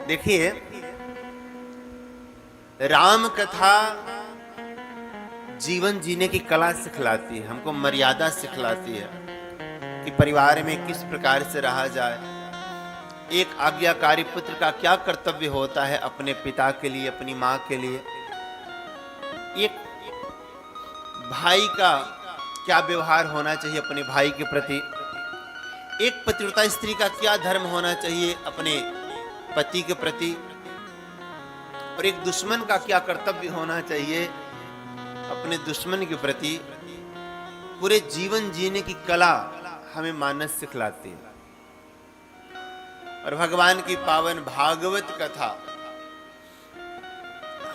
देखिए, राम कथा जीवन जीने की कला सिखलाती है, हमको मर्यादा सिखलाती है कि परिवार में किस प्रकार से रहा जाए। एक आज्ञाकारी पुत्र का क्या कर्तव्य होता है अपने पिता के लिए, अपनी माँ के लिए। एक भाई का क्या व्यवहार होना चाहिए अपने भाई के प्रति। एक पतिव्रता स्त्री का क्या धर्म होना चाहिए अपने पति के प्रति। और एक दुश्मन का क्या कर्तव्य होना चाहिए अपने दुश्मन के प्रति। पूरे जीवन जीने की कला हमें मानस सिखलाती है। और भगवान की पावन भागवत कथा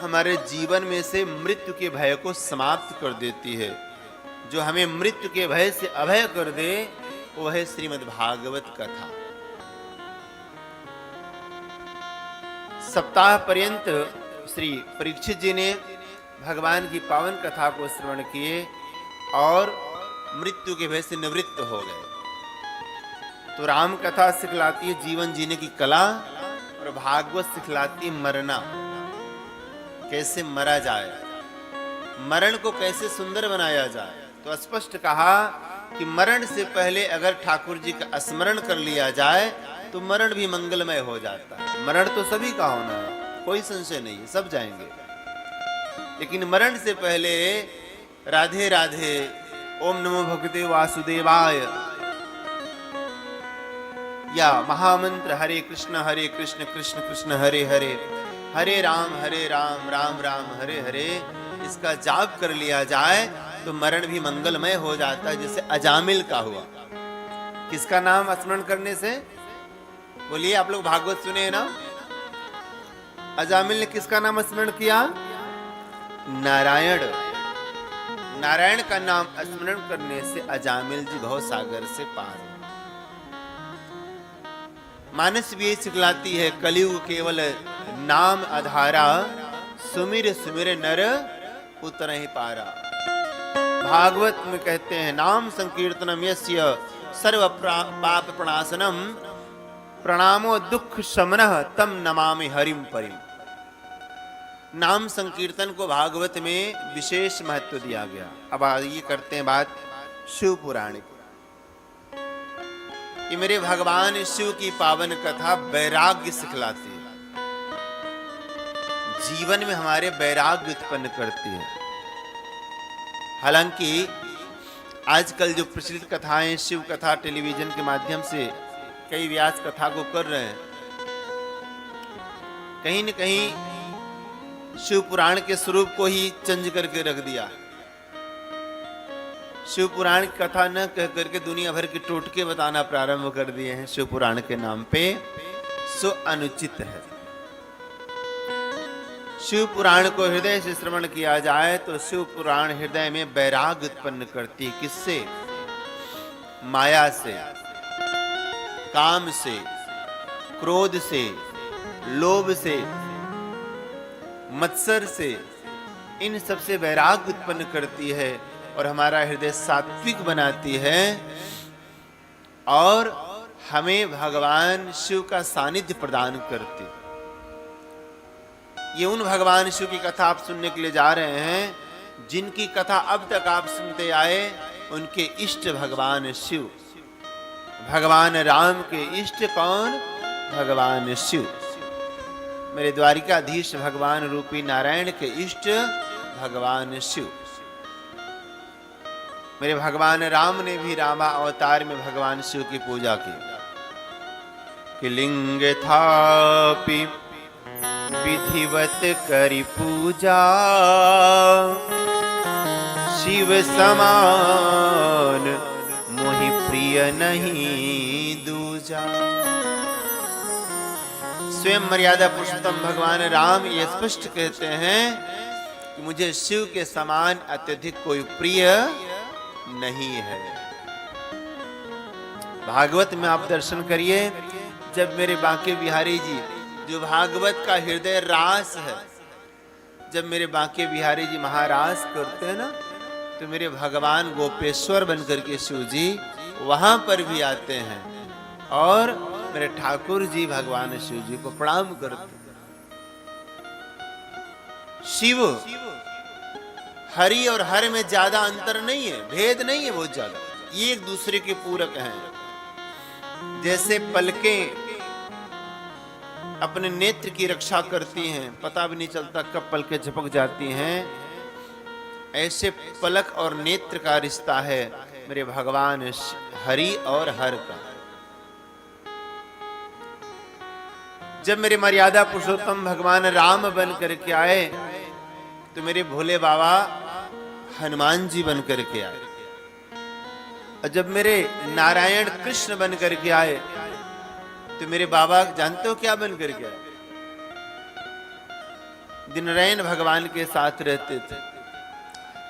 हमारे जीवन में से मृत्यु के भय को समाप्त कर देती है। जो हमें मृत्यु के भय से अभय कर दे वो है श्रीमद् भागवत कथा। सप्ताह पर्यंत श्री परीक्षित जी ने भगवान की पावन कथा को श्रवण किए और मृत्यु के भय से निवृत्त हो गए। तो राम कथा सिखलाती है जीवन जीने की कला और भागवत सिखलाती है मरना, कैसे मरा जाए, मरण को कैसे सुंदर बनाया जाए। तो स्पष्ट कहा कि मरण से पहले अगर ठाकुर जी का स्मरण कर लिया जाए तो मरण भी मंगलमय हो जाता है। मरण तो सभी का होना है, कोई संशय नहीं है, सब जाएंगे। लेकिन मरण से पहले राधे राधे, ओम नमो भगवते वासुदेवाय, या महामंत्र हरे कृष्ण कृष्ण कृष्ण हरे हरे, हरे राम राम राम हरे हरे, इसका जाप कर लिया जाए तो मरण भी मंगलमय हो जाता है। जैसे अजामिल का हुआ। किसका नाम स्मरण करने से? बोलिए, आप लोग भागवत सुने हैं ना? अजामिल ने किसका नाम स्मरण किया? नारायण। नारायण का नाम स्मरण करने से अजामिल जी भव सागर से पार। मानस भी सिखलाती है, कलयुग केवल नाम आधारा, सुमिर सुमिर नर उतर ही पारा। भागवत में कहते हैं, नाम संकीर्तनम यस्य सर्व पाप प्रणाशनम, प्रणामो दुख शमनः तम नमामि हरिम परिम। नाम संकीर्तन को भागवत में विशेष महत्व दिया गया। अब आइए करते हैं बात शिव पुराण की। ये मेरे भगवान शिव की पावन कथा वैराग्य सिखलाती है, जीवन में हमारे वैराग्य उत्पन्न करती है। हालांकि आजकल जो प्रचलित कथाएं, शिव कथा टेलीविजन के माध्यम से कई व्यास कथा को कर रहे हैं, कहीं न कहीं शिव पुराण के स्वरूप को ही चेंज करके रख दिया। शिव पुराण की कथा न कह करके दुनिया भर के टोटके बताना प्रारंभ कर दिए हैं शिव पुराण के नाम पे। सो अनुचित है। शिव पुराण को हृदय से श्रवण किया जाए तो शिव पुराण हृदय में वैराग्य उत्पन्न करती है। किससे? माया से, काम से, क्रोध से, लोभ से, मत्सर से, इन सबसे वैराग्य उत्पन्न करती है और हमारा हृदय सात्विक बनाती है और हमें भगवान शिव का सानिध्य प्रदान करती। ये उन भगवान शिव की कथा आप सुनने के लिए जा रहे हैं जिनकी कथा अब तक आप सुनते आए। उनके इष्ट भगवान शिव, भगवान राम के इष्ट कौन? भगवान शिव। मेरे द्वारिकाधीश भगवान रूपी नारायण के इष्ट भगवान शिव। मेरे भगवान राम ने भी रामा अवतार में भगवान शिव की पूजा की। कि लिंग थापि विधिवत करि पूजा, शिव समान मोहि प्रिय नहीं दूजा। स्वयं मर्यादा पुरुषोत्तम भगवान राम ये स्पष्ट कहते हैं कि मुझे शिव के समान अत्यधिक कोई प्रिय नहीं है। भागवत में आप दर्शन करिए, जब मेरे बांके बिहारी जी, जो भागवत का हृदय रास है, जब मेरे बांके बिहारी जी महारास करते हैं ना, तो मेरे भगवान गोपेश्वर बनकर के शिव जी वहां पर भी आते हैं और मेरे ठाकुर जी भगवान शिव जी को प्रणाम करते। शिव हरि और हर में ज्यादा अंतर नहीं है, भेद नहीं है बहुत ज्यादा, ये एक दूसरे के पूरक हैं। जैसे पलकें अपने नेत्र की रक्षा करती हैं, पता भी नहीं चलता कब पलकें झपक जाती हैं, ऐसे पलक और नेत्र का रिश्ता है मेरे भगवान हरि और हर का। जब मेरे मर्यादा पुरुषोत्तम भगवान राम बन करके आए तो मेरे भोले बाबा हनुमान जी बन करके आए, और जब मेरे नारायण कृष्ण बन करके आए तो मेरे बाबा जानते हो क्या बन करके आए? दिन रैन भगवान के साथ रहते थे।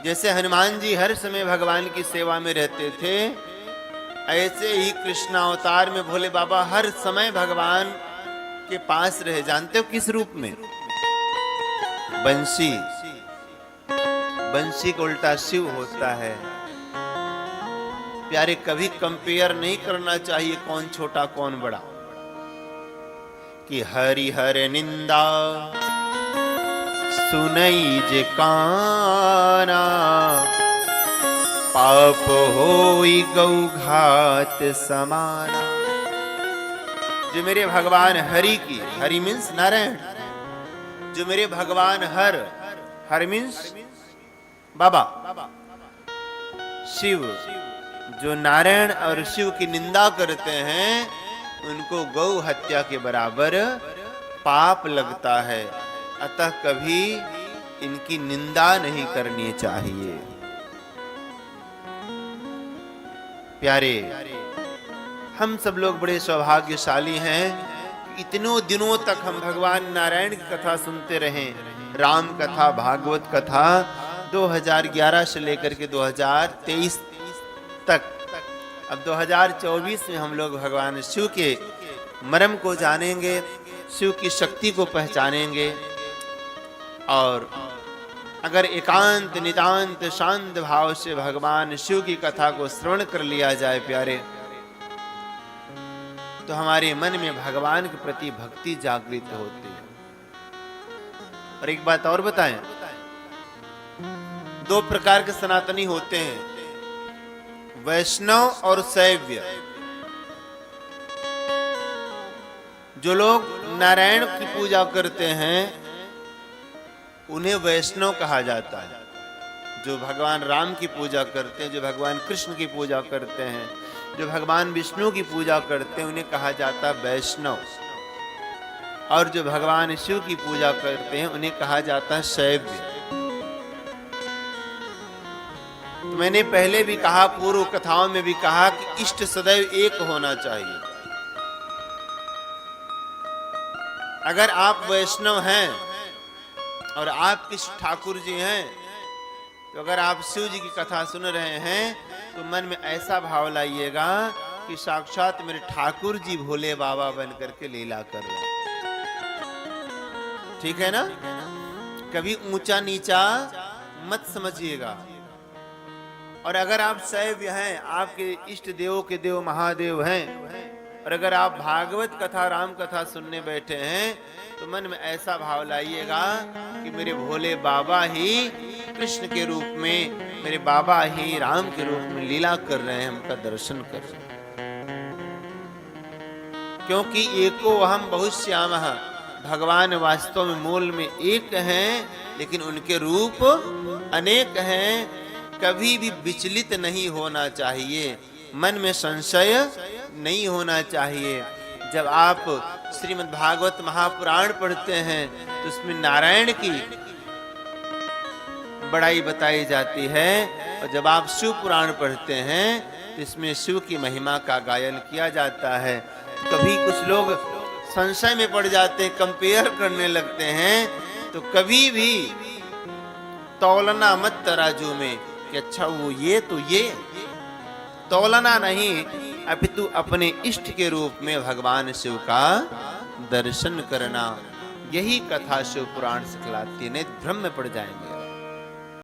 जैसे हनुमान जी हर समय भगवान की सेवा में रहते थे, ऐसे ही कृष्ण अवतार में भोले बाबा हर समय भगवान के पास रहे। जानते हो किस रूप में? बंसी, बंसी का उल्टा शिव होता है। प्यारे, कभी कंपेयर नहीं करना चाहिए कौन छोटा कौन बड़ा, कि हरि हर निंदा सुनई जे काना, पाप होई गौ घात समाना। जो मेरे भगवान हरि की, हरि मीन्स नारायण, जो मेरे भगवान हर मीन्स बाबा, शिव, जो नारायण और शिव की निंदा करते हैं उनको गौ हत्या के बराबर पाप लगता है। अतः कभी इनकी निंदा नहीं करनी चाहिए। प्यारे, हम सब लोग बड़े सौभाग्यशाली हैं, इतनों दिनों तक हम भगवान नारायण की कथा सुनते रहे, राम कथा, भागवत कथा, 2011 से लेकर के 2023 तक। अब 2024 में हम लोग भगवान शिव के मर्म को जानेंगे, शिव की शक्ति को पहचानेंगे। और अगर एकांत नितांत शांत भाव से भगवान शिव की कथा को श्रवण कर लिया जाए प्यारे, तो हमारे मन में भगवान के प्रति भक्ति जागृत होती है। और एक बात और बताएं, 2 प्रकार के सनातनी होते हैं, वैष्णव और शैव्य। जो लोग नारायण की पूजा करते हैं उन्हें वैष्णव कहा जाता है। जो भगवान राम की पूजा करते हैं, जो भगवान कृष्ण की पूजा करते हैं, जो भगवान विष्णु की पूजा करते हैं, उन्हें कहा जाता है वैष्णव। और जो भगवान शिव की पूजा करते हैं उन्हें कहा जाता है शैव्य। तो मैंने पहले भी कहा, पूर्व कथाओं में भी कहा कि इष्ट सदैव एक होना चाहिए। अगर आप वैष्णव हैं और आप किस ठाकुर जी हैं, तो अगर आप शिव जी की कथा सुन रहे हैं तो मन में ऐसा भाव लाइएगा कि साक्षात मेरे ठाकुर जी भोले बाबा बन करके लीला कर रहे हैं। ठीक है ना? कभी ऊंचा नीचा मत समझिएगा। और अगर आप शैव्य हैं, आपके इष्ट देवों के देव महादेव हैं, और अगर आप भागवत कथा, राम कथा सुनने बैठे हैं, तो मन में ऐसा भाव लाइएगा कि मेरे भोले बाबा ही कृष्ण के रूप में, मेरे बाबा ही राम के रूप में लीला कर रहे हैं, उनका दर्शन कर रहे हैं। क्योंकि एको हम बहुश्यामः, भगवान वास्तव में मूल में एक हैं, लेकिन उनके रूप अनेक हैं। कभी भी विचलित नहीं होना चाहिए, मन में संशय नहीं होना चाहिए। जब आप श्रीमद् भागवत महापुराण पढ़ते हैं तो उसमें नारायण की बड़ाई बताई जाती है, और जब आप शिव पुराण पढ़ते हैं तो इसमें शिव की महिमा का गायन किया जाता है। कभी कुछ लोग संशय में पड़ जाते हैं, कंपेयर करने लगते हैं, तो कभी भी तौलना मत तराजू में कि अच्छा वो ये तो ये, तौलना नहीं, अपितु अपने इष्ट के रूप में भगवान शिव का दर्शन करना। यही कथा शिव पुराण सिखलाती है, नहीं भ्रम में पड़ जाएंगे।